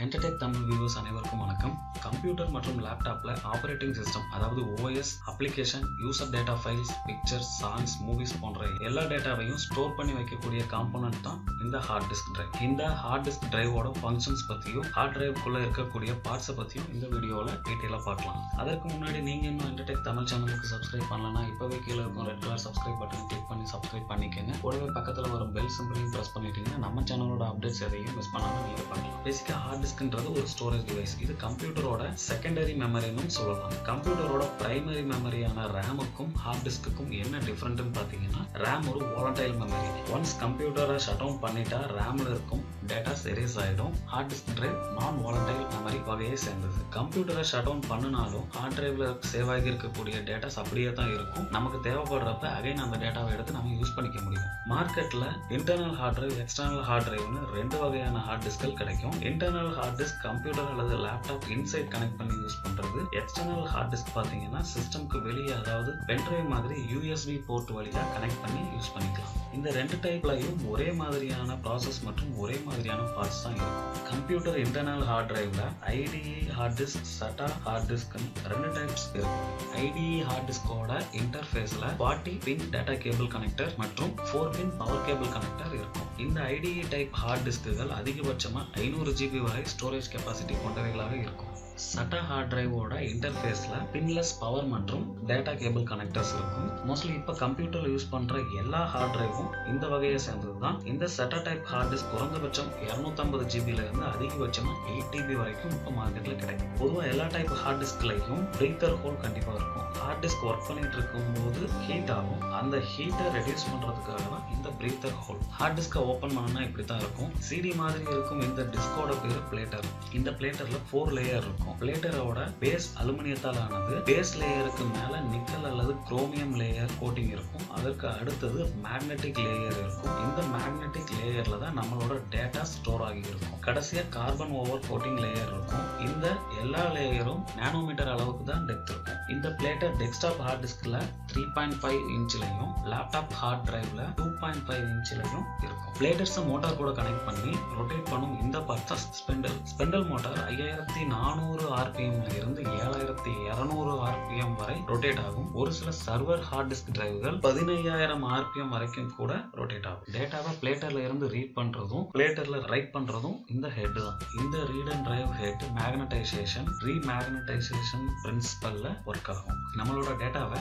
EnterTech Tamil viewers அனைவருக்கும் வணக்கம். Computer மற்றும் லேப்டாப்ல ஆப்பரேட்டிங் சிஸ்டம் அதாவது OS, application, user data files, pictures, songs, movies போன்ற எல்லா டேட்டாவையும் ஸ்டோர் பண்ணி வைக்கக்கூடிய காம்போனன்ட் தான் இந்த ஹார்ட் டிஸ்க் டிரைவ். இந்த ஹார்ட் டிஸ்க் டிரைவோட ஃபங்க்ஷன்ஸ் பத்தியும் ஹார்ட் டிரைவ்க்குள்ள இருக்கக்கூடிய பார்ட்ஸை பத்தியும் இந்த வீடியோல டீட்டெயிலாக பார்க்கலாம். அதற்கு முன்னாடி நீங்க இன்னும் EnterTech தமிழ் சேனலுக்கு சப்ஸ்கிரைப் பண்ணலன்னா இப்பவே கீழே இருக்கும் red colour subscribe button click பண்ணி சப்ஸ்கிரைப் பண்ணிக்கங்க. கூடவே பக்கத்தில் வரும் பெல் சிம்பிளையும் ப்ரெஸ் பண்ணிட்டீங்கன்னா நம்ம சேனலோட அப்டேட்ஸ் எதையும் மிஸ் பண்ணாம நீங்க பார்க்கலாம். பேசிக்கா ஹார்ட் டிஸ்க்ன்றது ஒரு ஸ்டோரேஜ் டிவைஸ். இது கம்ப்யூட்டரோட செகண்டரி மெமரின்னு சொல்லலாம். கம்ப்யூட்டரோட பிரைமரி மெமரியான ரேமுக்கும் ஹார்ட் டிஸ்க்குக்கும் என்ன டிஃபரெண்ட்னு பார்த்தீங்கன்னா, ரேம் ஒரு வாலடைல் மெமரி. ஒன்ஸ் கம்ப்யூட்டரை ஷட் டவுன் பண்ணிட்டா ரேம்ல இருக்கும் டேட்டாஸ் எரேஸ் ஆயிடும். ஹார்ட் டிஸ்க் டிரைவ் நான் வாலடைல் மெமரி வகையை சேர்ந்தது. கம்ப்யூட்டரை ஷட் டவுன் பண்ணினாலும் ஹார்ட் டிரைவ்ல சேவ் ஆகி இருக்கக்கூடிய டேட்டாஸ் அப்படியே தான் இருக்கும். நமக்கு தேவைப்படுறப்ப அகைன் அந்த டேட்டாவை எடுத்து நம்ம யூஸ் பண்ணிக்க முடியும். மார்க்கெட்ல internal hard drive, external hard டிரைவ்னு ரெண்டு வகையான ஹார்ட் டிஸ்க்கள் கிடைக்கும். இன்டர்னல் ஹார்ட் டிஸ்க் கம்ப்யூட்டர் அல்லது லேப்டாப் இன்சைட் கனெக்ட் பண்ணி யூஸ் பண்றது. எக்ஸ்டர்னல் ஹார்ட் டிஸ்க் பாத்தீங்கன்னா சிஸ்டம்க்கு வெளியே, அதாவது பென்ட்ரைவ் மாதிரி USB போர்ட் வழியா கனெக்ட் பண்ணி யூஸ் பண்ணிக்கலாம். இந்த ரெண்டு டைப்லயும் ஒரே மாதிரியான ப்ராசஸ் மற்றும் ஒரே மாதிரியான பார்ட்ஸ் தான் இருக்கும். கம்ப்யூட்டர் இன்டர்னல் ஹார்ட் டிரைவ்ல IDE hard disk, SATA hard டிஸ்க்னு ரெண்டு டைப்ஸ் இருக்கு. IDE ஹார்ட் டிஸ்கோட இன்டர்ஃபேஸ்ல 40 பின் டேட்டா கேபிள் கனெக்டர் மற்றும் 4 பின் பவர் கேபிள் கனெக்டர் இருக்கும். இந்த IDE டைப் ஹார்ட் டிஸ்க்குகள் அதிகபட்சமா 500 GB வரை ஸ்டோரேஜ் கெப்பாசிட்டி கொண்டவைகளாக இருக்கும். SATA ஹார்ட் டிரைவோட இன்டர்ஃபேஸ்ல பின்லெஸ் பவர் மற்றும் டேட்டா கேபிள் கனெக்டர்ஸ் இருக்கும். மோஸ்ட்லி இப்ப கம்ப்யூட்டர்ல யூஸ் பண்ற எல்லா ஹார்ட் டிரைவும் இந்த வகையை சேர்ந்தது தான். இந்த SATA டைப் ஹார்ட் டிஸ்க் குறைந்தபட்சம் 250 GBல இருந்து அதிகபட்சமா 8 TB வரைக்கும் இப்ப மார்க்கெட்ல கிடைக்கும். பொதுவா எல்லா டைப் ஹார்ட் டிஸ்க்லயும் பிரீத்தர் ஹோல் கண்டிப்பா இருக்கும். ஹார்ட் டிஸ்க் ஒர்க் பண்ணிட்டு இருக்கும் போது ஹீட் ஆகும். அந்த ஹீட்டை ரெடியூஸ் பண்றதுக்காக தான் இந்த பிரீத்தர் ஹோல். ஹார்ட் டிஸ்கை ஓபன் பண்ணா இப்படித்தான் இருக்கும். CD மாதிரி இருக்கும். இந்த டிஸ்கோட பேரு பிளேட்டர். இந்த பிளேட்டர்ல 4 லேயர் இருக்கும். பிளேட்டரோட பேஸ் அலுமினியத்தால் ஆனது. பேஸ் லேயருக்கு மேல நிக்கல் அல்லது குரோமியம் லேயர் கோட்டிங் இருக்கும். அதற்கு அடுத்தது மேக்னெட்டிக் லேயர் இருக்கும். இந்த மேக்னெட்டிக் லேயர்ல தான் நம்மளோட டேட்டா ஸ்டோர் ஆகி இருக்கும். கடைசியா கார்பன் ஓவர் கோட்டிங் லேயர் இருக்கும். இந்த எல்லா லேயரும் நானோமீட்டர் அளவுக்கு தான் டெப்த் இருக்கும். இந்த பிளேட்டர் டெஸ்க்டாப் ஹார்ட் டிஸ்க்ல 3.5 இன்ச்லயும் லேப்டாப் ஹார்ட் டிரைவ்ல 2.5 இன்ச்லயும் இருக்கும். பிளேட்டர்ஸை மோட்டார் கூட கனெக்ட் பண்ணி ரொட்டேட் பண்ணும் இந்த பார்ட் தான் ஸ்பெண்டல். ஸ்பெண்டல் மோட்டார் 5400 RPM இருந்து 7200 RPM வரை ரொட்டேட் ஆகும். ஒரு சில சர்வர் ஹார்ட் டிஸ்க் டிரைவ்கள் 15000 RPM வரைக்கும் கூட ரொட்டேட் ஆகும். டேட்டாவை பிளேட்டர்ல இருந்து ரீட் பண்றதும் பிளேட்டர்ல ரைட் பண்றதும் இந்த ஹெட் தான். இந்த read and drive head magnetization, remagnetization பிரின்சிபல்ல ஒர்க் ஆகும். நம்மளோட டேட்டாவை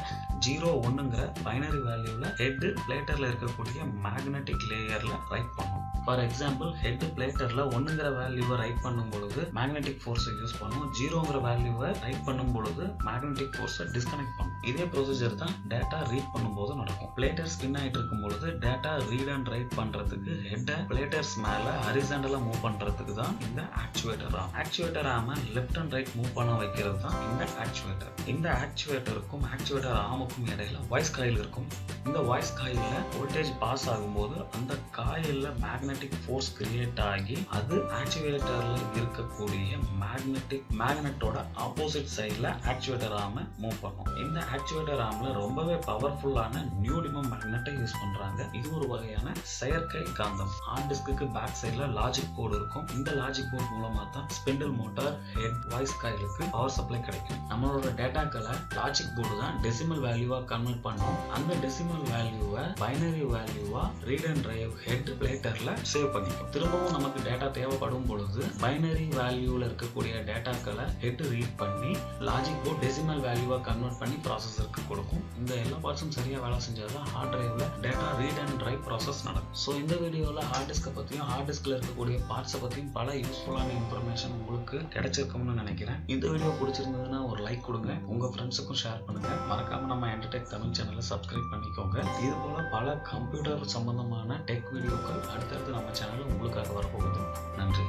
0, 1ங்கிற பைனரி வேல்யூல ஹெட் பிளேட்டர்ல இருக்கக்கூடிய மேக்னெட்டிக் லேயர்ல ரைட் பண்ணும். ஃபார் எக்ஸாம்பிள், ஹெட் பிளேட்டர்ல 1ங்கிற வேல்யூவை ரைட் பண்ணும் பொழுது மேக்னெட்டிக் ஃபோர்ஸை யூஸ் பண்ணும். 0ங்கிற வேல்யூவை ரைட் பண்ணும் பொழுது மேக்னெட்டிக் ஃபோர்ஸை டிஸ்கனெக்ட் பண்ணும். இதே ப்ரொசீஜர் தான் டேட்டா ரீட் பண்ணும்போது நடக்கும். பிளேட்டர் ஸ்பின் ஆயிட்டு இருக்கும் பொழுது டேட்டா ரீட் அண்ட் ரைட் பண்றதுக்கு ஹெட்டை பிளேட்டர்ஸ் மேல ஹரிசாண்டலா மூவ் பண்றதுக்கு தான் இந்த ஆக்சுவேட்டர் ஆர்ம். ஆக்சுவேட்டர் ஆர்மை லெஃப்ட் அண்ட் ரைட் மூவ் பண்ண வைக்கிறது தான் இந்த ஆக்சுவேட்டர். இந்த ஆக்சுவேட்டருக்கும் ஆக்சுவேட்டர் ஆர்முக்கும் இடையில வாய்ஸ் காயில் இருக்கும். இந்த வாய்ஸ் காயில்ல வோல்டேஜ் பாஸ் ஆகும்போது அந்த காயில்ல மேக்னெட்டிக் ஃபோர்ஸ் கிரியேட் ஆகி அது ஆக்சுவேட்டர்ல இருக்கக்கூடிய மேக்னெட்டோட ஆப்போசிட் சைட்ல ஆக்சுவேட்டர் ஆர்மை மூவ் பண்ணும். இந்த ஆக்சுவேட்டர் ஆர்ம்ல ரொம்பவே பவர்ஃபுல்லான நியூடிமம் மேக்னெட்டை யூஸ் பண்றாங்க. இது ஒரு வகையான செயற்கை காந்தம். ஹார்ட் டிஸ்க்கு பேக் சைட்ல லாஜிக் போர்டு இருக்கும். இந்த லாஜிக் போர்டு மூலமா தான் ஸ்பிண்டில் மோட்டார், ஹெட், வாய்ஸ் காயிலுக்கு பவர் சப்ளை கிடைக்கும். நம்மளோட டேட்டாக்களை லாஜிக் போர்டு தான் டெசிமல் வேல்யூவா கன்வெர்ட் பண்ணும். அந்த டெசிமல் வேல்யூவை பைனரி வேல்யூவா ரீட் அண்ட் டிரைவ் ஹெட் பிளேட்டர்ல சேவ் பண்ணிக்கும். திரும்பவும் நமக்கு டேட்டா தேவைப்படும் பொழுது பைனரி வேல்யூல இருக்கக்கூடிய டேட்டாக்களை ஹெட் ரீட் பண்ணி லாஜிக் போர்டு டெசிமல் வேல்யூவா கன்வெர்ட் பண்ணி ப்ராசஸருக்கு கொடுக்கும். இந்த எல்லா பார்ட்ஸும் சரியா வேலை செஞ்சாதான் ஹார்ட் டிரைவ்ல data read and write process நடக்கும். ஸோ இந்த வீடியோல ஹார்ட் டிஸ்கை பத்தியும் ஹார்ட் டிஸ்க்ல இருக்கக்கூடிய பார்ட்ஸை பத்தியும் பல யூஸ்ஃபுல்லான இன்ஃபர்மேஷன் உங்களுக்கு கிடைச்சிருக்கும்னு நினைக்கிறேன். இந்த வீடியோ பிடிச்சிருந்ததுன்னா ஒரு லைக் கொடுங்க, உங்க ஃப்ரெண்ட்ஸுக்கும் ஷேர் பண்ணுங்க. மறக்காம நம்ம EnterTech தமிழ் சேனலை சப்ஸ்கிரைப் பண்ணிக்கோங்க. இது போல பல கம்ப்யூட்டர் சம்பந்தமான டெக் வீடியோக்கள் அடுத்தடுத்து நம்ம சேனல் உங்களுக்காக வரப்போகுது. நன்றி.